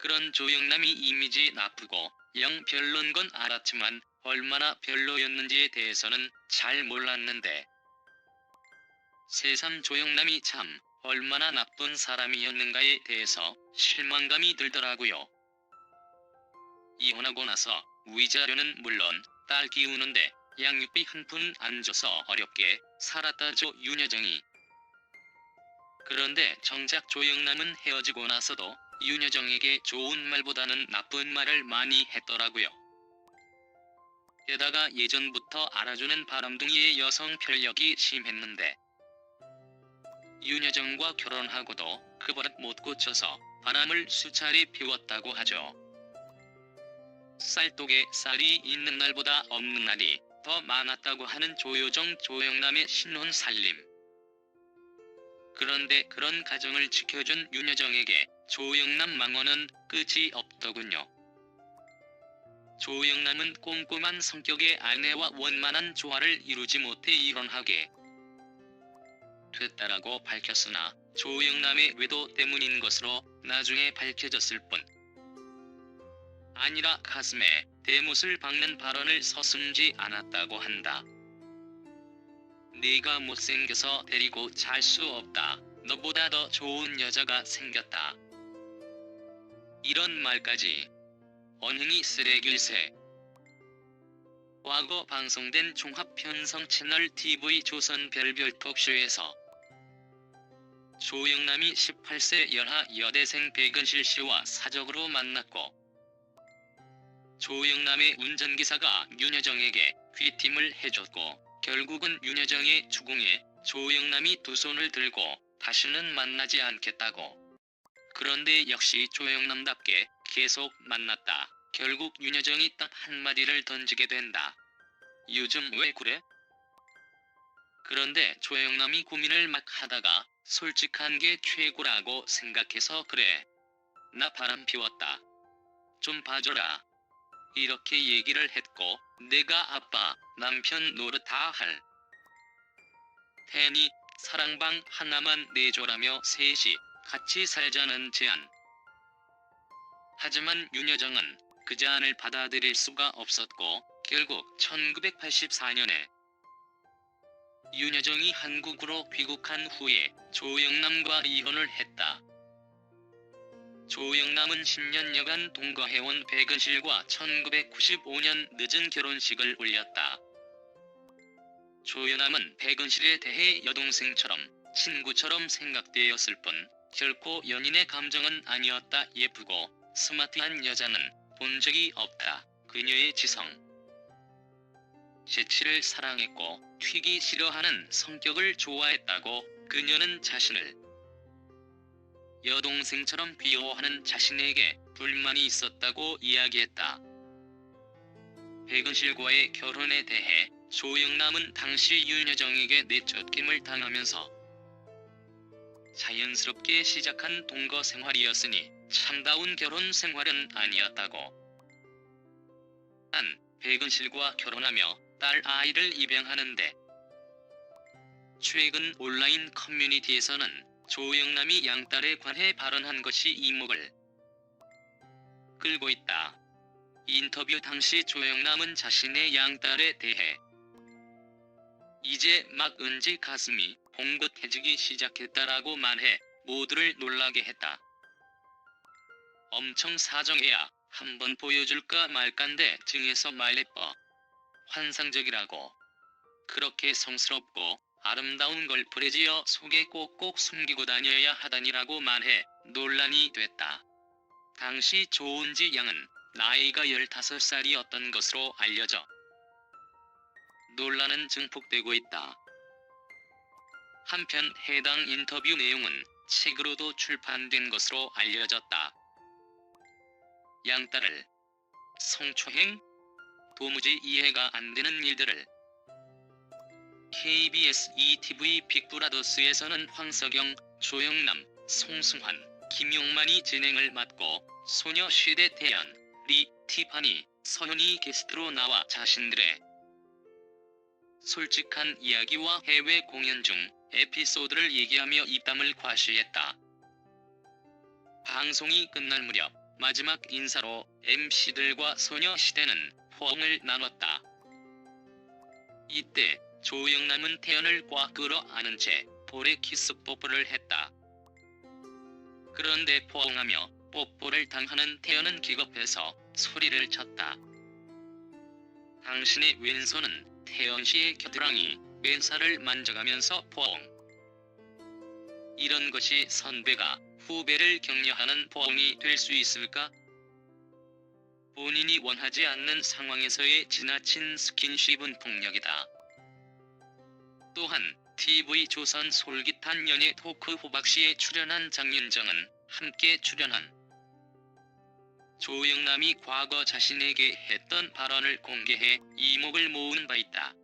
그런 조영남이 이미지 나쁘고 영 별론 건 알았지만 얼마나 별로였는지에 대해서는 잘 몰랐는데 새삼 조영남이 참 얼마나 나쁜 사람이었는가에 대해서 실망감이 들더라고요. 이혼하고 나서 위자료는 물론 딸 키우는데 양육비 한 푼 안 줘서 어렵게 살았다죠 윤여정이. 그런데 정작 조영남은 헤어지고 나서도 윤여정에게 좋은 말보다는 나쁜 말을 많이 했더라고요. 게다가 예전부터 알아주는 바람둥이의 여성 편력이 심했는데 윤여정과 결혼하고도 그 버릇 못 고쳐서 바람을 수차례 피웠다고 하죠. 쌀독에 쌀이 있는 날보다 없는 날이 더 많았다고 하는 조영남의 신혼 살림. 그런데 그런 가정을 지켜준 윤여정에게 조영남 망언은 끝이 없더군요. 조영남은 꼼꼼한 성격의 아내와 원만한 조화를 이루지 못해 이혼하게 됐다라고 밝혔으나 조영남의 외도 때문인 것으로 나중에 밝혀졌을 뿐 아니라 가슴에 대못을 박는 발언을 서슴지 않았다고 한다. 네가 못생겨서 데리고 잘 수 없다. 너보다 더 좋은 여자가 생겼다. 이런 말까지. 언행이 쓰레길세. 과거 방송된 종합편성 채널 TV 조선 별별 톡쇼에서 조영남이 18세 여하 여대생 백은실 씨와 사적으로 만났고 조영남의 운전기사가 윤여정에게 귀띔을 해줬고 결국은 윤여정의 추궁에 조영남이 두 손을 들고 다시는 만나지 않겠다고. 그런데 역시 조영남답게 계속 만났다. 결국 윤여정이 딱 한마디를 던지게 된다. 요즘 왜 그래? 그런데 조영남이 고민을 막 하다가 솔직한 게 최고라고 생각해서 그래. 나 바람 피웠다. 좀 봐줘라. 이렇게 얘기를 했고 내가 아빠, 남편 노릇 다 할 테니 사랑방 하나만 내줘라며 셋이 같이 살자는 제안. 하지만 윤여정은 그 제안을 받아들일 수가 없었고 결국 1984년에 윤여정이 한국으로 귀국한 후에 조영남과 이혼을 했다. 조영남은 10년여간 동거해온 백은실과 1995년 늦은 결혼식을 올렸다. 조영남은 백은실에 대해 여동생처럼 친구처럼 생각되었을 뿐 결코 연인의 감정은 아니었다. 예쁘고 스마트한 여자는 본 적이 없다. 그녀의 지성. 재치를 사랑했고 튀기 싫어하는 성격을 좋아했다고. 그녀는 자신을 여동생처럼 귀여워하는 자신에게 불만이 있었다고 이야기했다. 백은실과의 결혼에 대해 조영남은 당시 윤여정에게 내쫓김을 당하면서 자연스럽게 시작한 동거 생활이었으니 참다운 결혼 생활은 아니었다고. 한 백은실과 결혼하며 딸 아이를 입양하는데 최근 온라인 커뮤니티에서는 조영남이 양딸에 관해 발언한 것이 이목을 끌고 있다. 인터뷰 당시 조영남은 자신의 양딸에 대해 이제 막 은지 가슴이 봉긋해지기 시작했다라고 말해 모두를 놀라게 했다. 엄청 사정해야 한번 보여줄까 말까인데 등에서 말예뻐. 환상적이라고. 그렇게 성스럽고 아름다운 걸 브래지어 속에 꼭꼭 숨기고 다녀야 하다니라고 말해 논란이 됐다. 당시 조은지 양은 나이가 15살이었던 것으로 알려져 논란은 증폭되고 있다. 한편 해당 인터뷰 내용은 책으로도 출판된 것으로 알려졌다. 양딸을 성추행? 도무지 이해가 안 되는 일들을. KBS ETV 빅브라더스에서는 황석영, 조영남, 송승환, 김용만이 진행을 맡고 소녀시대 태연, 리, 티파니, 서현이 게스트로 나와 자신들의 솔직한 이야기와 해외 공연 중 에피소드를 얘기하며 입담을 과시했다. 방송이 끝날 무렵 마지막 인사로 MC들과 소녀시대는 포옹을 나눴다. 이때 조영남은 태연을 꽉 끌어 안은 채 볼에 키스 뽀뽀를 했다. 그런데 포옹하며 뽀뽀를 당하는 태연은 기겁해서 소리를 쳤다. 당신의 왼손은 태연씨의 겨드랑이, 맨살을 만져가면서 포옹. 이런 것이 선배가 후배를 격려하는 포옹이 될 수 있을까? 본인이 원하지 않는 상황에서의 지나친 스킨십은 폭력이다. 또한 TV조선 솔깃한 연예 토크 호박씨에 출연한 장윤정은 함께 출연한 조영남이 과거 자신에게 했던 발언을 공개해 이목을 모은 바 있다.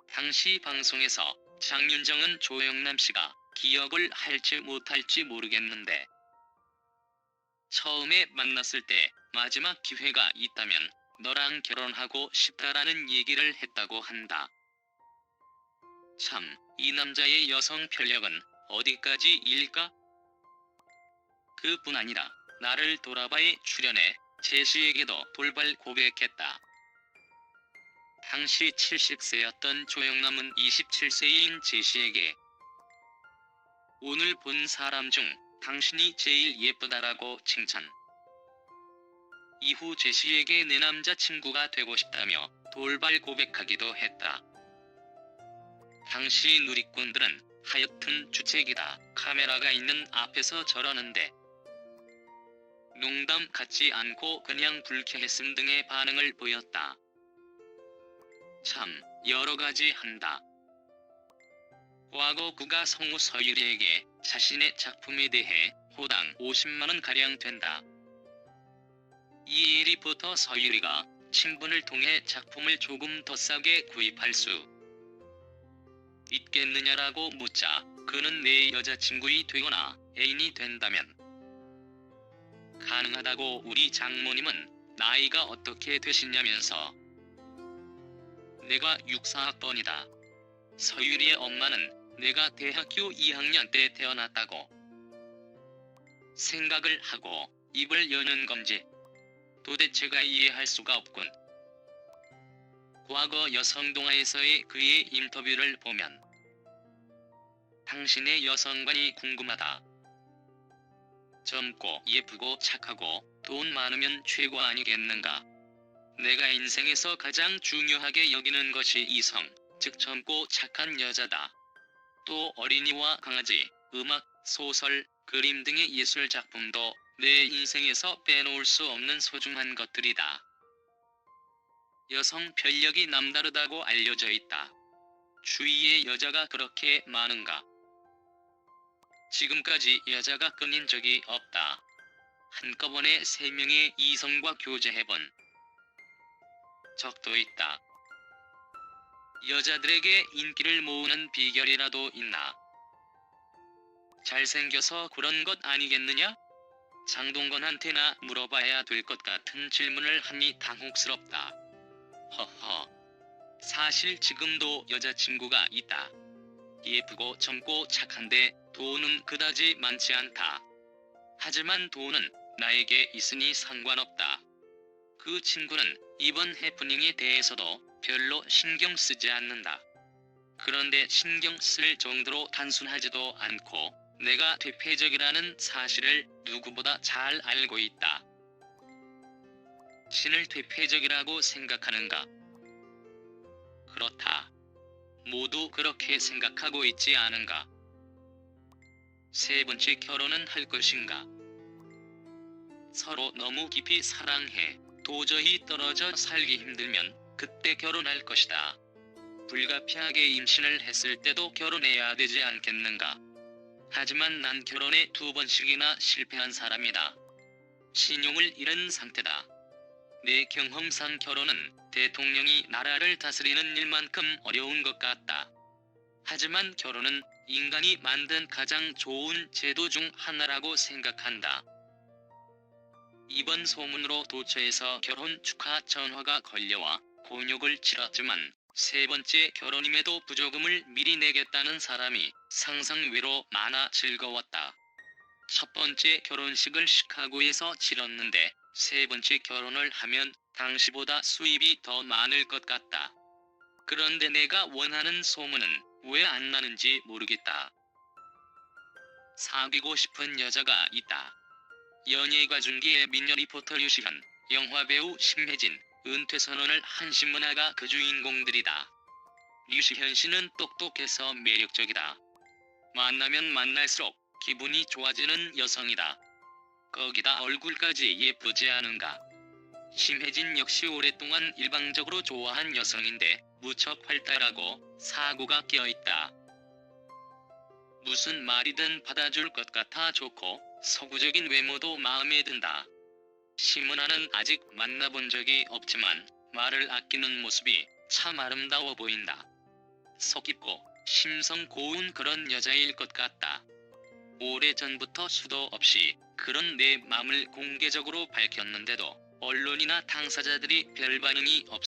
당시 방송에서 장윤정은 조영남 씨가 기억을 할지 못할지 모르겠는데 처음에 만났을 때 마지막 기회가 있다면 너랑 결혼하고 싶다라는 얘기를 했다고 한다. 참, 이 남자의 여성 편력은 어디까지일까? 그뿐 아니라 나를 돌아봐에 출연해 제시에게도 돌발 고백했다. 당시 70세였던 조영남은 27세인 제시에게 오늘 본 사람 중 당신이 제일 예쁘다라고 칭찬. 이후 제시에게 내 남자친구가 되고 싶다며 돌발 고백하기도 했다. 당시 누리꾼들은 하여튼 주책이다. 카메라가 있는 앞에서 저러는데 농담 같지 않고 그냥 불쾌했음 등의 반응을 보였다. 참 여러가지 한다. 과거 그가 성우 서유리에게 자신의 작품에 대해 호당 50만원가량 된다. 이 일이부터 서유리가 친분을 통해 작품을 조금 더 싸게 구입할 수 있겠느냐라고 묻자 그는 내 여자친구이 되거나 애인이 된다면 가능하다고. 우리 장모님은 나이가 어떻게 되시냐면서 내가 64학번이다. 서유리의 엄마는 내가 대학교 2학년 때 태어났다고 생각을 하고 입을 여는 건지 도대체가 이해할 수가 없군. 과거 여성동화에서의 그의 인터뷰를 보면 당신의 여성관이 궁금하다. 젊고 예쁘고 착하고 돈 많으면 최고 아니겠는가. 내가 인생에서 가장 중요하게 여기는 것이 이성, 즉 젊고 착한 여자다. 또 어린이와 강아지, 음악, 소설, 그림 등의 예술작품도 내 인생에서 빼놓을 수 없는 소중한 것들이다. 여성 편력이 남다르다고 알려져 있다. 주위에 여자가 그렇게 많은가? 지금까지 여자가 끊인 적이 없다. 한꺼번에 3명의 이성과 교제해본 적도 있다. 여자들에게 인기를 모으는 비결이라도 있나? 잘생겨서 그런 것 아니겠느냐? 장동건한테나 물어봐야 될 것 같은 질문을 하니 당혹스럽다. 허허. 사실 지금도 여자친구가 있다. 예쁘고 젊고 착한데 돈은 그다지 많지 않다. 하지만 돈은 나에게 있으니 상관없다. 그 친구는 이번 해프닝에 대해서도 별로 신경 쓰지 않는다. 그런데 신경 쓸 정도로 단순하지도 않고 내가 퇴폐적이라는 사실을 누구보다 잘 알고 있다. 신을 퇴폐적이라고 생각하는가? 그렇다. 모두 그렇게 생각하고 있지 않은가? 세 번째, 결혼은 할 것인가? 서로 너무 깊이 사랑해 도저히 떨어져 살기 힘들면 그때 결혼할 것이다. 불가피하게 임신을 했을 때도 결혼해야 되지 않겠는가? 하지만 난 결혼에 2번씩이나 실패한 사람이다. 신용을 잃은 상태다. 내 경험상 결혼은 대통령이 나라를 다스리는 일만큼 어려운 것 같다. 하지만 결혼은 인간이 만든 가장 좋은 제도 중 하나라고 생각한다. 이번 소문으로 도처에서 결혼 축하 전화가 걸려와 곤욕을 치렀지만 세 번째 결혼임에도 부조금을 미리 내겠다는 사람이 상상 외로 많아 즐거웠다. 첫 번째 결혼식을 시카고에서 치렀는데 세 번째 결혼을 하면 당시보다 수입이 더 많을 것 같다. 그런데 내가 원하는 소문은 왜 안 나는지 모르겠다. 사귀고 싶은 여자가 있다. 연예과중기의 미녀 리포터 류시현, 영화배우 심혜진, 은퇴선언을 한 신문화가 그 주인공들이다. 류시현 씨는 똑똑해서 매력적이다. 만나면 만날수록 기분이 좋아지는 여성이다. 거기다 얼굴까지 예쁘지 않은가. 심혜진 역시 오랫동안 일방적으로 좋아한 여성인데 무척 활달하고 사고가 껴있다. 무슨 말이든 받아줄 것 같아 좋고 서구적인 외모도 마음에 든다. 심은하는 아직 만나본 적이 없지만 말을 아끼는 모습이 참 아름다워 보인다. 속 깊고 심성 고운 그런 여자일 것 같다. 오래전부터 수도 없이 그런 내 맘을 공개적으로 밝혔는데도 언론이나 당사자들이 별 반응이 없